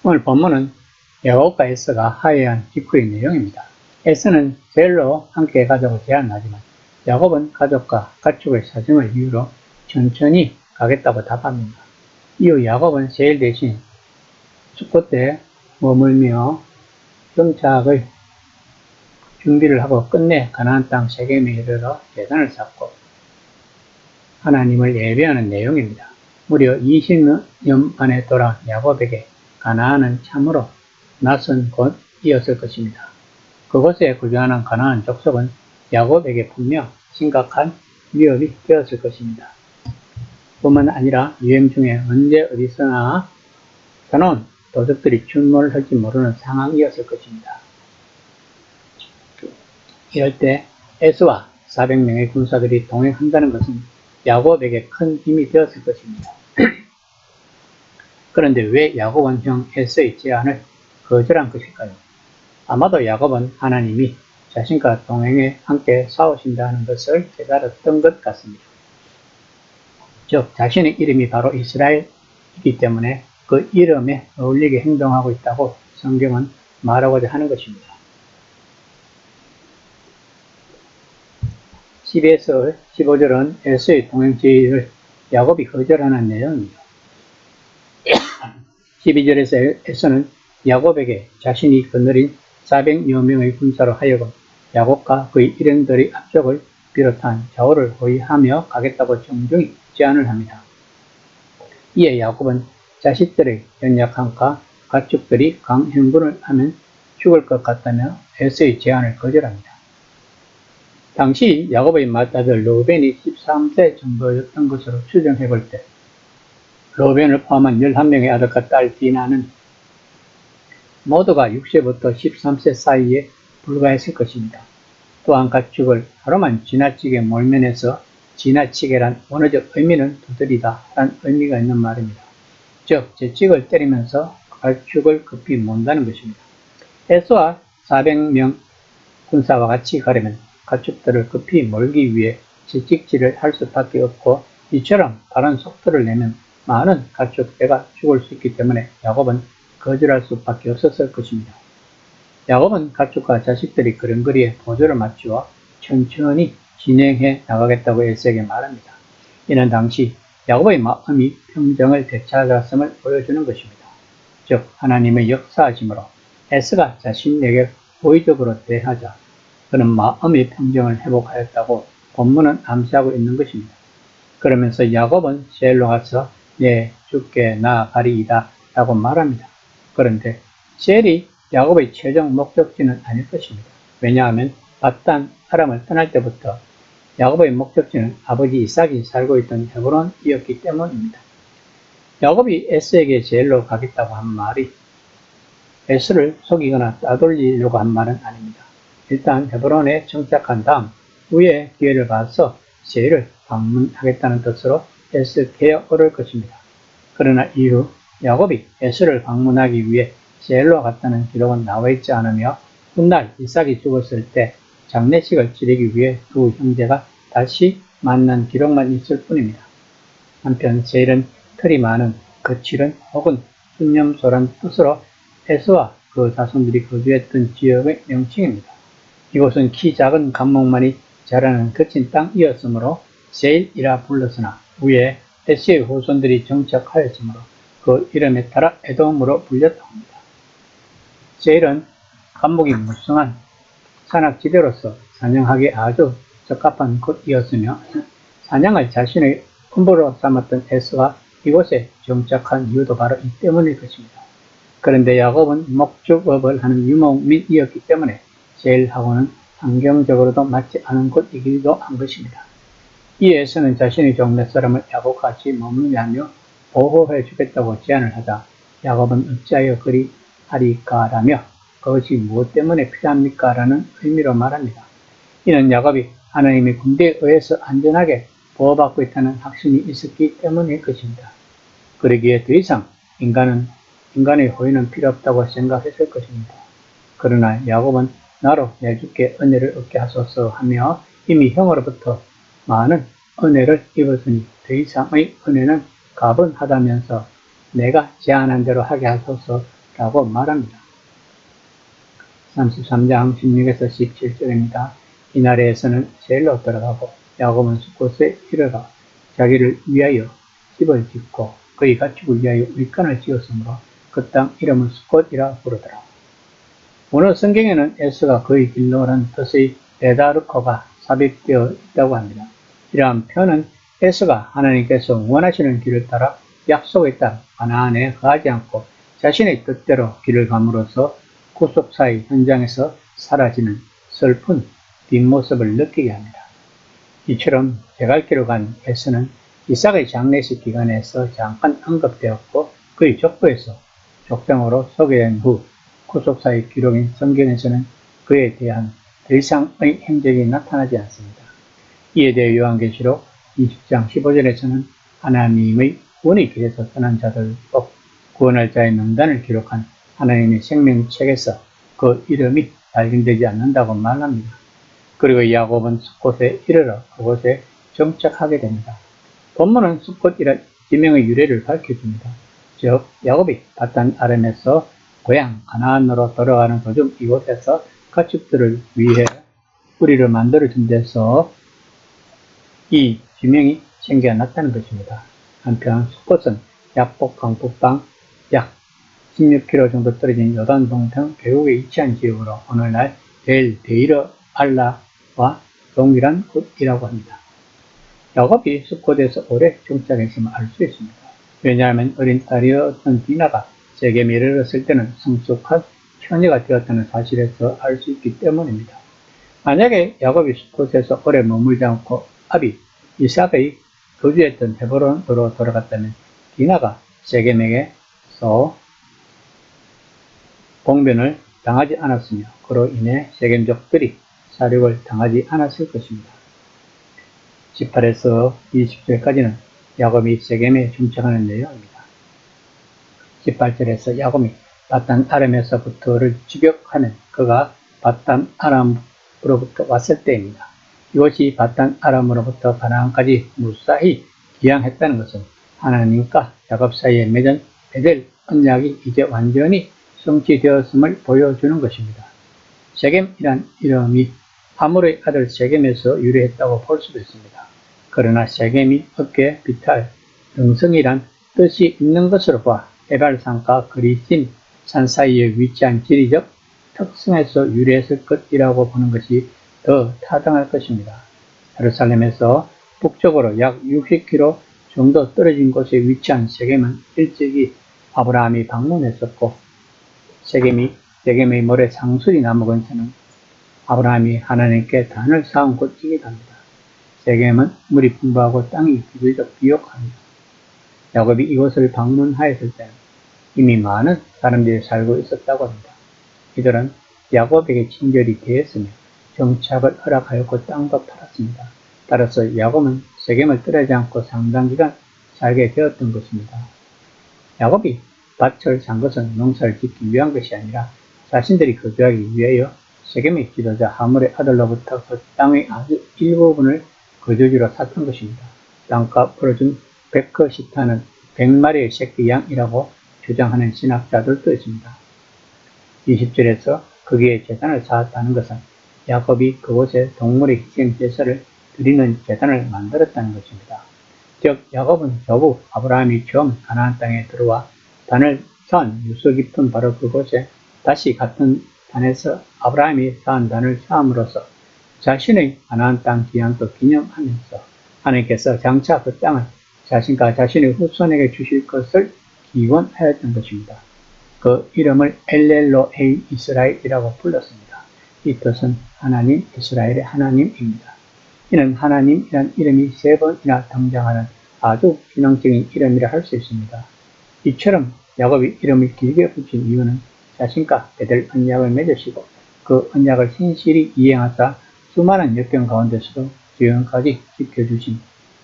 오늘 본문은 야곱과 에서가 화해한 직후의 내용입니다. 에서는 셀로 함께 가자고 제안을 하지만 야곱은 가족과 가축의 사정을 이유로 천천히 가겠다고 답합니다. 이후 야곱은 셀 대신 수코트에 머물며 정착의 준비를 하고 끝내 가나안 땅 세겜에 이르러 제단을 쌓고 하나님을 예배하는 내용입니다. 무려 20년 만에 돌아온 야곱에게 가나안은 참으로 낯선 곳이었을 것입니다. 그곳에 거주하는 가나안 족속은 야곱에게 분명 심각한 위협이 되었을 것입니다. 뿐만 아니라 유행 중에 언제 어디서나 사나운 도적들이 출몰할지 모르는 상황이었을 것입니다. 이럴 때 에스와 400명의 군사들이 동행한다는 것은 야곱에게 큰 힘이 되었을 것입니다. 그런데 왜 야곱은 형 에서의 제안을 거절한 것일까요? 아마도 야곱은 하나님이 자신과 동행해 함께 싸우신다는 것을 깨달았던 것 같습니다. 즉 자신의 이름이 바로 이스라엘이기 때문에 그 이름에 어울리게 행동하고 있다고 성경은 말하고자 하는 것입니다. 12에서 15절은 에서의 동행 제의를 야곱이 거절하는 내용입니다. 12절에서 에서는 야곱에게 자신이 거느린 400여 명의 군사로 하여금 야곱과 그의 일행들의 압력을 비롯한 좌우를 호위하며 가겠다고 정중히 제안을 합니다. 이에 야곱은 자식들의 연약함과 가축들이 강행군을 하면 죽을 것 같다며 에서의 제안을 거절합니다. 당시 야곱의 맏아들 르우벤이 13세 정도였던 것으로 추정해 볼 때 르우벤을 포함한 11명의 아들과 딸 디나는 모두가 6세부터 13세 사이에 불과했을 것입니다. 또한 가축을 하루만 지나치게 몰면해서 지나치게란 원어적 의미는 두드리다 라는 의미가 있는 말입니다. 즉 채찍을 때리면서 가축을 급히 몬다는 것입니다. 에서와 400명 군사와 같이 가려면 가축들을 급히 몰기 위해 채찍질을 할 수밖에 없고 이처럼 빠른 속도를 내면 많은 가축대가 죽을 수 있기 때문에 야곱은 거절할 수밖에 없었을 것입니다. 야곱은 가축과 자식들이 걸음걸이에 보조를 맞추어 천천히 진행해 나가겠다고 에서에게 말합니다. 이는 당시 야곱의 마음이 평정을 되찾았음을 보여주는 것입니다. 즉 하나님의 역사하심으로 에서가 자신에게 호의적으로 대하자 그는 마음의 평정을 회복하였다고 본문은 암시하고 있는 것입니다. 그러면서 야곱은 셀로 가서 내 주께 나아가리이다 라고 말합니다. 그런데 셀이 야곱의 최종 목적지는 아닐 것입니다. 왜냐하면 바단 아람을 떠날 때부터 야곱의 목적지는 아버지 이삭이 살고 있던 헤브론이었기 때문입니다. 야곱이 에서에게 셀로 가겠다고 한 말이 에서를 속이거나 따돌리려고 한 말은 아닙니다. 일단 헤브론에 정착한 다음 후에 기회를 봐서 셀을 방문하겠다는 뜻으로 에서케에 오를 것입니다. 그러나 이후 야곱이 에서를 방문하기 위해 셀로 갔다는 기록은 나와 있지 않으며 훗날 이삭이 죽었을 때 장례식을 치르기 위해 두 형제가 다시 만난 기록만 있을 뿐입니다. 한편 셀은 털이 많은 거칠은 혹은 숫념소란 뜻으로 에서와 그 자손들이 거주했던 지역의 명칭입니다. 이곳은 키 작은 감목만이 자라는 거친 땅이었으므로 셀이라 불렀으나 후에 에서의 후손들이 정착하였으므로 그 이름에 따라 에돔으로 불렸다고 합니다. 셀은 감목이 무성한 산악지대로서 사냥하기에 아주 적합한 곳이었으며 사냥을 자신의 음부로 삼았던 에서가 이곳에 정착한 이유도 바로 이 때문일 것입니다. 그런데 야곱은 목축업을 하는 유목민이었기 때문에 셀하고는 환경적으로도 맞지 않은 곳이기도 한 것입니다. 이에 에서는 자신의 종 몇 사람을 야곱과 같이 머물게 하며 보호해 주겠다고 제안을 하자 야곱은 어찌하여 그리 하리까라며 그것이 무엇 때문에 필요합니까? 라는 의미로 말합니다. 이는 야곱이 하나님의 군대에 의해서 안전하게 보호받고 있다는 확신이 있었기 때문일 것입니다. 그러기에 더 이상 인간의 호의는 필요 없다고 생각했을 것입니다. 그러나 야곱은 나로 내 주께 은혜를 얻게 하소서 하며 이미 형으로부터 많은 은혜를 입었으니 더 이상의 은혜는 가분하다면서 내가 제안한 대로 하게 하소서 라고 말합니다. 33장 16에서 17절입니다. 이날에 에서는 셀로 들어가고 야곱은 숫곳에 이르러 자기를 위하여 집을 짓고 그의 가축을 위하여 윗간을 지었으므로 그 땅 이름은 숫곳이라 부르더라. 오늘 성경에는 에서가 그의 길로라는 뜻의 베다르코가 삽입되어 있다고 합니다. 이러한 표현은 에서가 하나님께서 원하시는 길을 따라 약속에 따라 가나안에 가지 않고 자신의 뜻대로 길을 감으로써 구속사의 현장에서 사라지는 슬픈 뒷모습을 느끼게 합니다. 이처럼 제갈길로 간 에서는 이삭의 장례식 기간에서 잠깐 언급되었고 그의 족보에서 족장으로 소개된 후 구속사의 기록인 성경에서는 그에 대한 더 이상의 행적이 나타나지 않습니다. 이에 대해 요한계시록 20장 15절에서는 하나님의 구원의 길에서 떠난 자들 꼭 구원할 자의 명단을 기록한 하나님의 생명책에서 그 이름이 발견되지 않는다고 말합니다. 그리고 야곱은 숫곳에 이르러 그곳에 정착하게 됩니다. 본문은 숫곳이라 지명의 유래를 밝혀줍니다. 즉 야곱이 바단 아람에서 고향 가나안으로 돌아가는 도중 이곳에서 가축들을 위해 뿌리를 만들어준 데서 이 지명이 생겨났다는 것입니다. 한편 숫곳은 약복 강북방 약 16km 정도 떨어진 요단 동편 계곡에 위치한 지역으로 오늘날 델 데이르 발라와 동일한 곳이라고 합니다. 야곱이 숫곳에서 오래 정착했음을 알 수 있습니다. 왜냐하면 어린 딸이었던 디나가 세겜에 이르렀을 때는 성숙한 처녀가 되었다는 사실에서 알 수 있기 때문입니다. 만약에 야곱이 숫곳에서 오래 머물지 않고 아비 이삭의 거주했던 헤브론으로 돌아갔다면 디나가 세겜에게서 봉변을 당하지 않았으며 그로 인해 세겜족들이 사륙을 당하지 않았을 것입니다. 18에서 20절까지는 야곱이 세겜에 정착하는 내용입니다. 18절에서 야곱이 바단 아람에서부터를 직역하는 그가 바단 아람으로부터 왔을 때입니다. 이것이 바단 아람으로부터 가나안까지 무사히 기항했다는 것은 하나님과 야곱 사이에 맺은 베델 언약이 이제 완전히 성취되었음을 보여주는 것입니다. 세겜이란 이름이 하물의 아들 세겜에서 유래했다고 볼 수도 있습니다. 그러나 세겜이 어깨, 비탈, 등성이란 뜻이 있는 것으로 봐 에발산과 그리심 산 사이에 위치한 지리적 특성에서 유래했을 것이라고 보는 것이 더 타당할 것입니다. 예루살렘에서 북쪽으로 약 60km 정도 떨어진 곳에 위치한 세겜은 일찍이 아브라함이 방문했었고 세겜의 모래 상수리 나무 근처는 아브라함이 하나님께 단을 쌓은 곳이기도 합니다. 세겜은 물이 풍부하고 땅이 비교적 비옥합니다. 야곱이 이곳을 방문하였을 때는 이미 많은 사람들이 살고 있었다고 합니다. 이들은 야곱에게 친절히 대했으며 정착을 허락하였고 땅도 팔았습니다. 따라서 야곱은 세겜을 떠나지 않고 상당 기간 살게 되었던 것입니다. 야곱이 밭을 산 것은 농사를 짓기 위한 것이 아니라 자신들이 거주하기 위하여 세겜의 지도자 하물의 아들로부터 그 땅의 아주 일부분을 거주지로 샀던 것입니다. 땅값으로 준 베크시타는 100마리의 새끼 양이라고 주장하는 신학자들도 있습니다. 20절에서 거기에 제단을 쌓았다는 것은 야곱이 그곳에 동물의 희생 제사를 드리는 제단을 만들었다는 것입니다. 즉 야곱은 조부 아브라함이 처음 가나안 땅에 들어와 단을 쌓은 유서 깊은 바로 그곳에 다시 같은 단에서 아브라함이 쌓은 단을 쌓음으로써 자신의 가나안 땅 기한도 기념하면서 하나님께서 장차 그 땅을 자신과 자신의 후손에게 주실 것을 기원하였던 것입니다. 그 이름을 엘렐로에이 이스라엘이라고 불렀습니다. 이 뜻은 하나님 이스라엘의 하나님입니다. 이는 하나님이란 이름이 3번이나 등장하는 아주 기능적인 이름이라 할 수 있습니다. 이처럼 야곱이 이름을 길게 붙인 이유는 자신과 베델 언약을 맺으시고 그 언약을 신실히 이행하사 수많은 역경 가운데서도 지금까지 지켜주신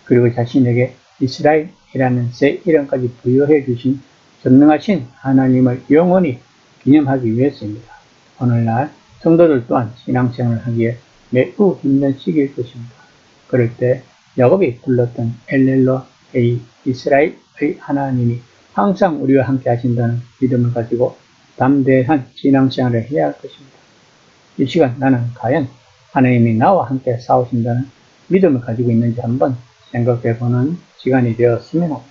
그리고 자신에게 이스라엘이라는 새 이름까지 부여해 주신 전능하신 하나님을 영원히 기념하기 위해서입니다. 오늘날 성도들 또한 신앙생활을 하기에 매우 힘든 시기일 것입니다. 그럴 때 야곱이 불렀던 엘렐로에이 이스라엘의 하나님이 항상 우리와 함께 하신다는 믿음을 가지고 담대한 신앙생활을 해야 할 것입니다. 이 시간 나는 과연 하나님이 나와 함께 싸우신다는 믿음을 가지고 있는지 한번 생각해 보는 시간이 되었으면 합니다.